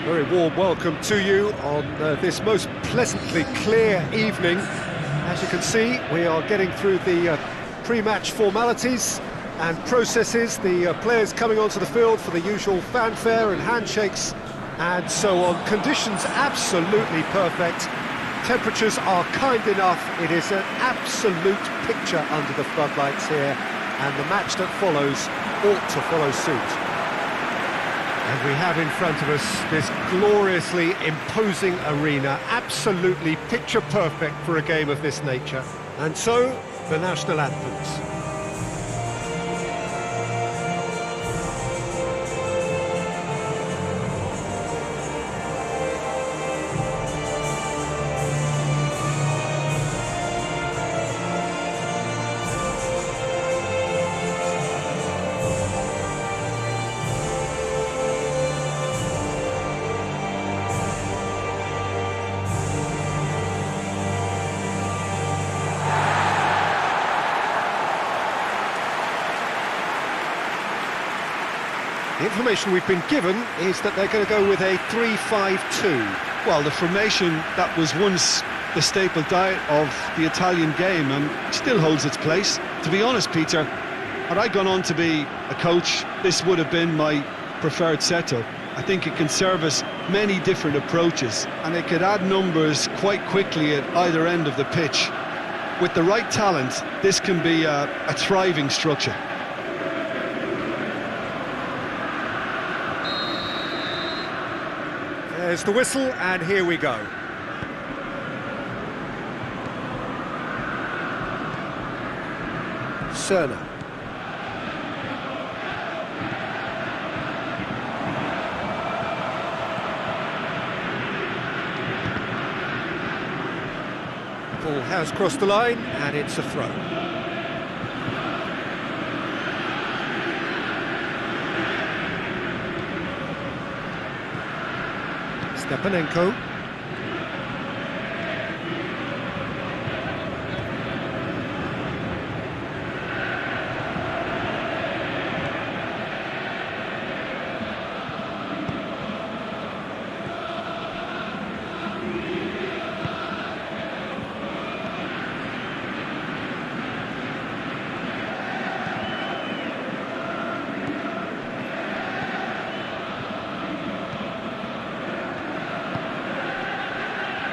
A very warm welcome to you on this most pleasantly clear evening. As you can see, we are getting through the pre-match formalities and processes, the players coming onto the field for the usual fanfare and handshakes and so on. Conditions absolutely perfect. Temperatures are kind enough. It is an absolute picture under the floodlights here, and the match that follows ought to follow suit. And we have in front of us this gloriously imposing arena, absolutely picture perfect for a game of this nature. And so, the national anthems. The information we've been given is that they're going to go with a 3-5-2. Well, the formation that was once the staple diet of the Italian game and still holds its place. To be honest, Peter, had I gone on to be a coach, this would have been my preferred setup. I think it can service many different approaches, and it could add numbers quite quickly at either end of the pitch. With the right talent, this can be a thriving structure. There's the whistle, and here we go. Cerna. Ball has crossed the line, and it's a throw. Stepanenko.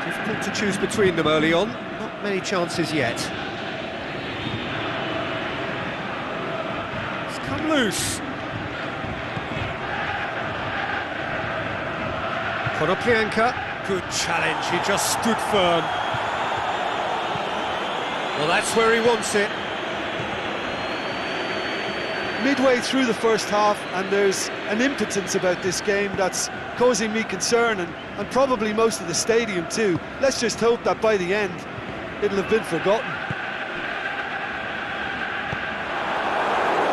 Difficult to choose between them early on, not many chances yet. It's come loose. Konoplyanka, good challenge, he just stood firm. Well, that's where he wants it. Midway through the first half, and there's an impotence about this game that's causing me concern, and probably most of the stadium too. Let's just hope that by the end it'll have been forgotten.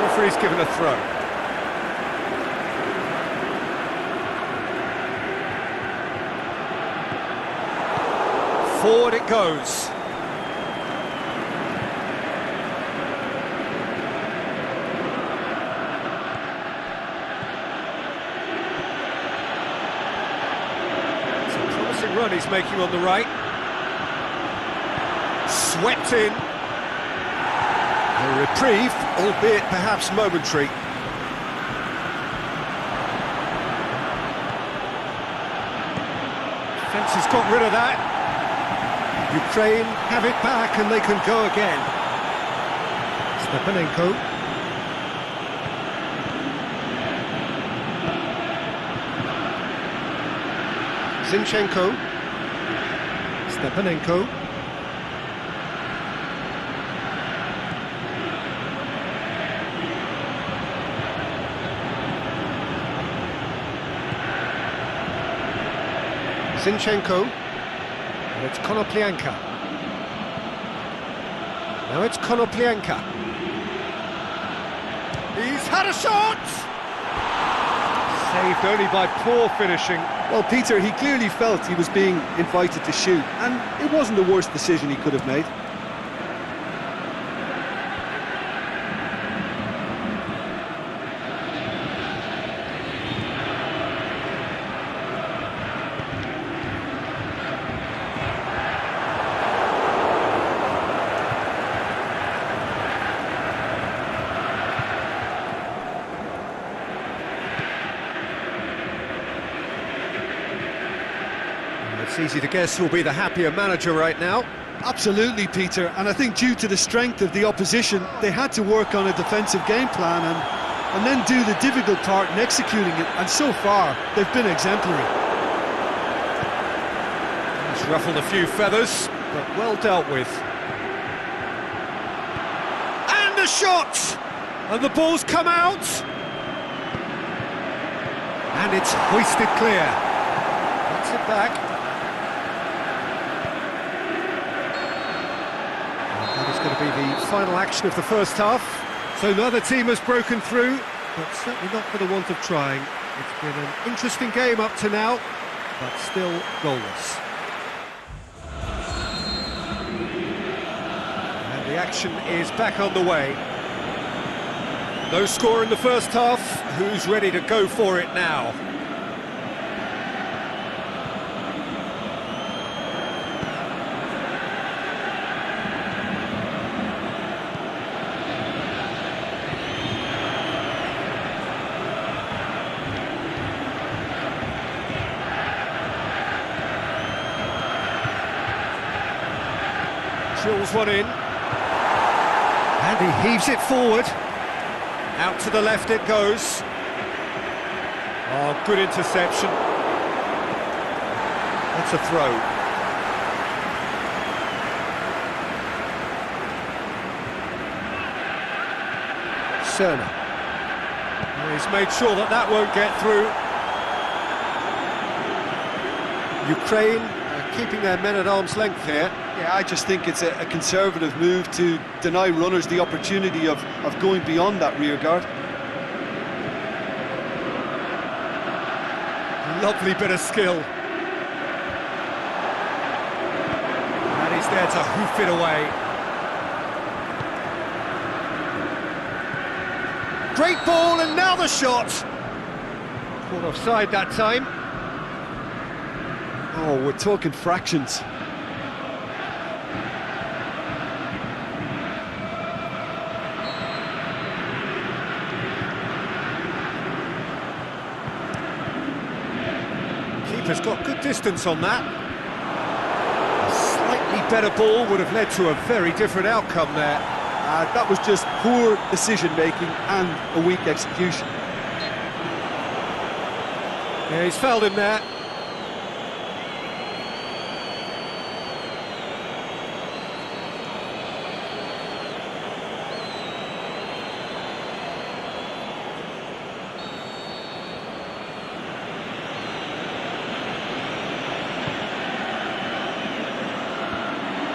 Referee's given a throw. Forward it goes. Run he's making on the right. Swept in. A reprieve, albeit perhaps momentary. Defence has got rid of that. Ukraine have it back and they can go again. Stepanenko. Zinchenko. Stepanenko. Zinchenko. And it's Konoplyanka. Now it's Konoplyanka. He's had a shot! Saved only by poor finishing. Well, Peter, he clearly felt he was being invited to shoot, and it wasn't the worst decision he could have made. It's easy to guess who'll be the happier manager right now. Absolutely, Peter, and I think due to the strength of the opposition, they had to work on a defensive game plan and then do the difficult part in executing it, and so far, they've been exemplary. He's ruffled a few feathers, but well dealt with. And a shot! And the ball's come out! And it's hoisted clear. Gets it back. That is going to be the final action of the first half. So neither team has broken through, but certainly not for the want of trying. It's been an interesting game up to now, but still goalless. And the action is back on the way. No score in the first half. Who's ready to go for it now? Drills one in, and he heaves it forward. Out to the left it goes. Oh, good interception. That's a throw. Cerner. He's made sure that that won't get through. Ukraine keeping their men at arm's length here. Yeah, I just think it's a conservative move to deny runners the opportunity of going beyond that rear guard. Lovely bit of skill. And he's there to hoof it away. Great ball, and now the shot. Caught offside that time. Oh, we're talking fractions. Keeper's got good distance on that. A slightly better ball would have led to a very different outcome there. That was just poor decision-making and a weak execution. Yeah, he's fouled him there.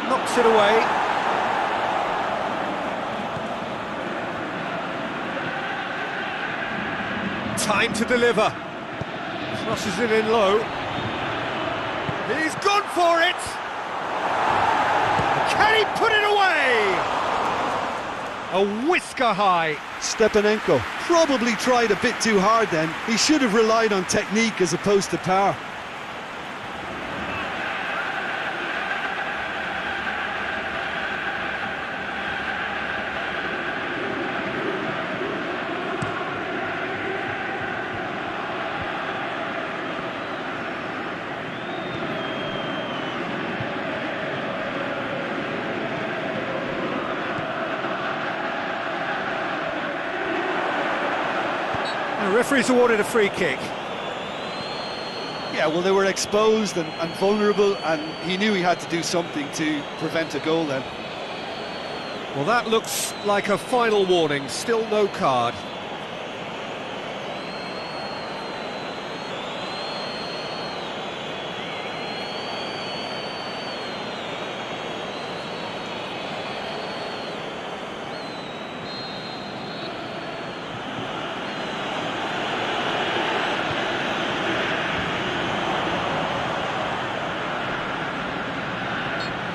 Knocks it away. Time to deliver. Crosses it in low. He's gone for it! Can he put it away? A whisker high. Stepanenko probably tried a bit too hard then. He should have relied on technique as opposed to power. The referee's awarded a free kick. Yeah, well, they were exposed and vulnerable, and he knew he had to do something to prevent a goal then. Well, that looks like a final warning. Still no card.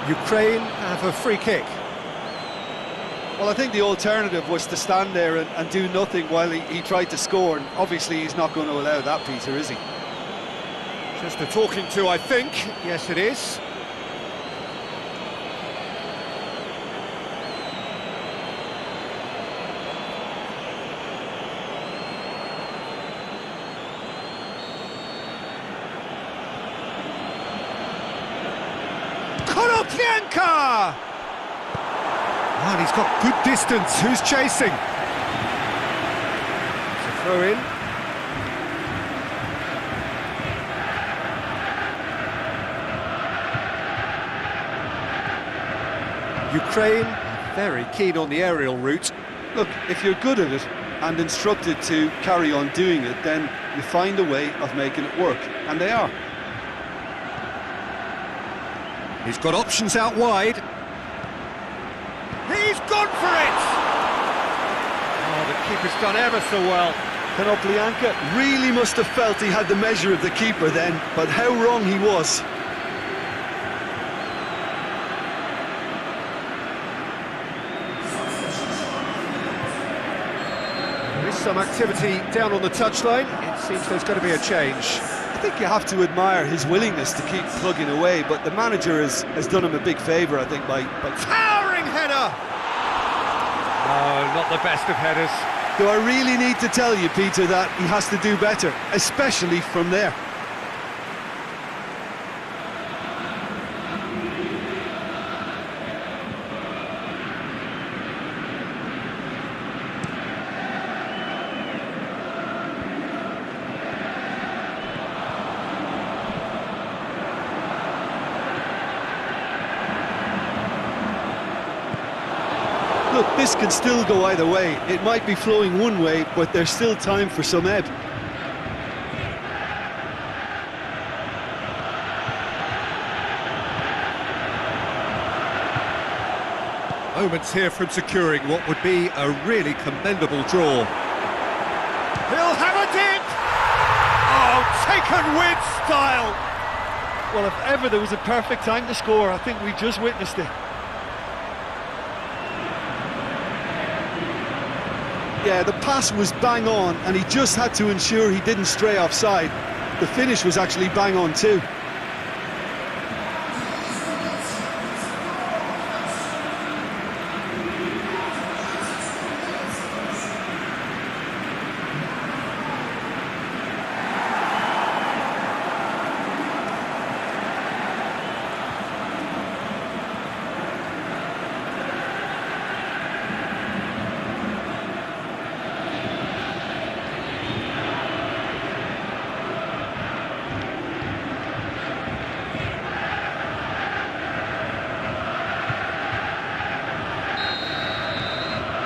Ukraine have a free kick. Well, I think the alternative was to stand there and do nothing while he tried to score, and obviously he's not going to allow that, Peter, is he? Just a talking to, I think. Yes, it is. Pianka! And he's got good distance. Who's chasing? It's a throw in. Ukraine are very keen on the aerial route. Look, if you're good at it and instructed to carry on doing it, then you find a way of making it work, and they are. He's got options out wide. He's gone for it! Oh, the keeper's done ever so well. Konoplyanka really must have felt he had the measure of the keeper then, but how wrong he was. There is some activity down on the touchline. It seems there's going to be a change. I think you have to admire his willingness to keep plugging away, but the manager has done him a big favour, I think, by... Towering header! No, not the best of headers. Do I really need to tell you, Peter, that he has to do better, especially from there? Look, this can still go either way. It might be flowing one way, but there's still time for some ebb. Moments here from securing what would be a really commendable draw. He'll have a dip! Oh, taken with style! Well, if ever there was a perfect time to score, I think we just witnessed it. Yeah, the pass was bang on, and he just had to ensure he didn't stray offside. The finish was actually bang on too.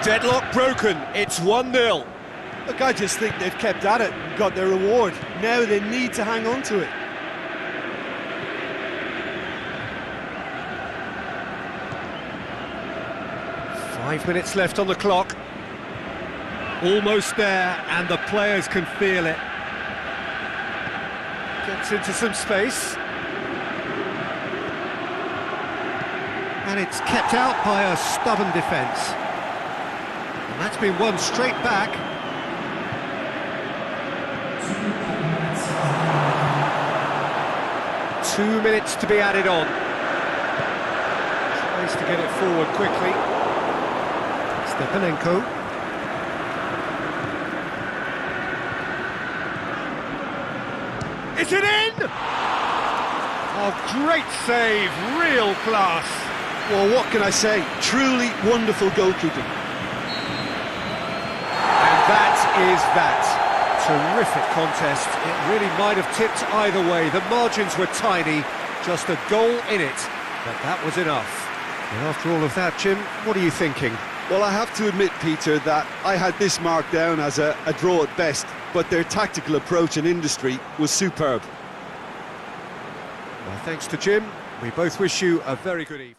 Deadlock broken, it's 1-0. Look, I just think they've kept at it and got their reward. Now they need to hang on to it. Five minutes left on the clock. Almost there, and the players can feel it. Gets into some space. And it's kept out by a stubborn defence. And that's been won straight back. Two minutes to be added on. Tries to get it forward quickly. Stepanenko. Is it in? Oh, great save, real class. Well, what can I say? Truly wonderful goalkeeping. And that is that. Terrific contest. It really might have tipped either way. The margins were tiny, just a goal in it, but that was enough. And after all of that, Jim, what are you thinking? Well, I have to admit, Peter, that I had this marked down as a draw at best, but their tactical approach and industry was superb. Well, thanks to Jim. We both wish you a very good evening.